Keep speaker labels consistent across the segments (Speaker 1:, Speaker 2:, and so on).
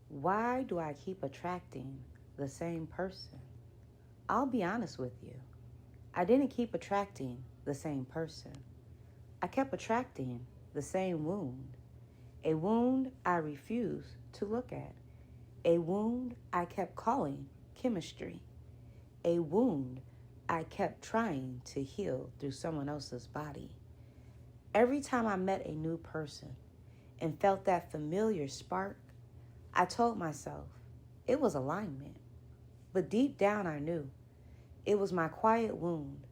Speaker 1: Why do I keep attracting the same person? I'll be honest with you. I didn't keep attracting the same person. I kept attracting the same wound. A wound I refused to look at. A wound I kept calling chemistry. A wound I kept trying to heal through someone else's body. Every time I met a new person and felt that familiar spark, I told myself it was alignment. But deep down I knew it was my quiet wound,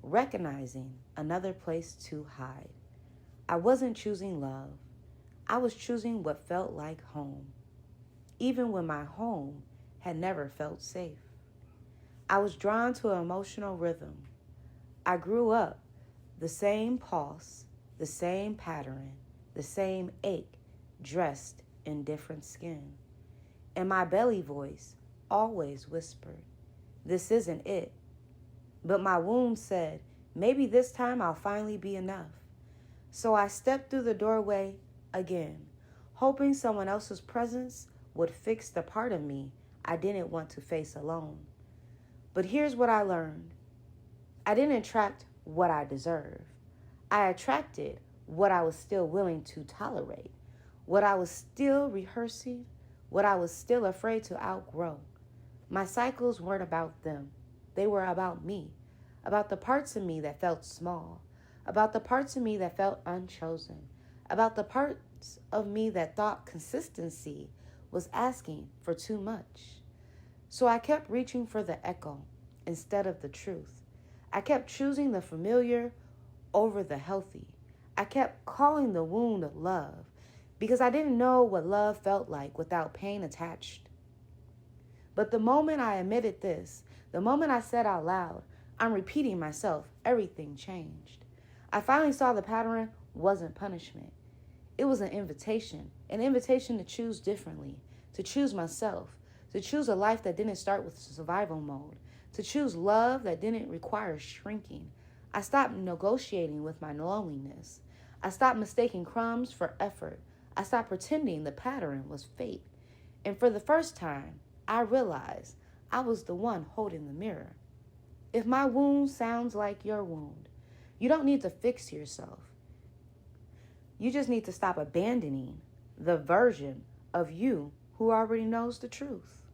Speaker 1: recognizing another place to hide. I wasn't choosing love. I was choosing what felt like home, even when my home had never felt safe. I was drawn to an emotional rhythm. I grew up the same pulse, the same pattern, the same ache, dressed in different skin. And my belly voice always whispered, "This isn't it." But my wound said, "Maybe this time I'll finally be enough." So I stepped through the doorway again, hoping someone else's presence would fix the part of me I didn't want to face alone. But here's what I learned. I didn't attract what I deserve. I attracted what I was still willing to tolerate, what I was still rehearsing, what I was still afraid to outgrow. My cycles weren't about them. They were about me, about the parts of me that felt small, about the parts of me that felt unchosen, about the parts of me that thought consistency was asking for too much. So I kept reaching for the echo instead of the truth. I kept choosing the familiar over the healthy. I kept calling the wound love because I didn't know what love felt like without pain attached. But the moment I admitted this, the moment I said out loud, "I'm repeating myself," everything changed. I finally saw the pattern wasn't punishment. It was an invitation to choose differently, to choose myself, to choose a life that didn't start with survival mode, to choose love that didn't require shrinking. I stopped negotiating with my loneliness. I stopped mistaking crumbs for effort. I stopped pretending the pattern was fate. And for the first time, I realized I was the one holding the mirror. If my wound sounds like your wound, you don't need to fix yourself. You just need to stop abandoning the version of you who already knows the truth.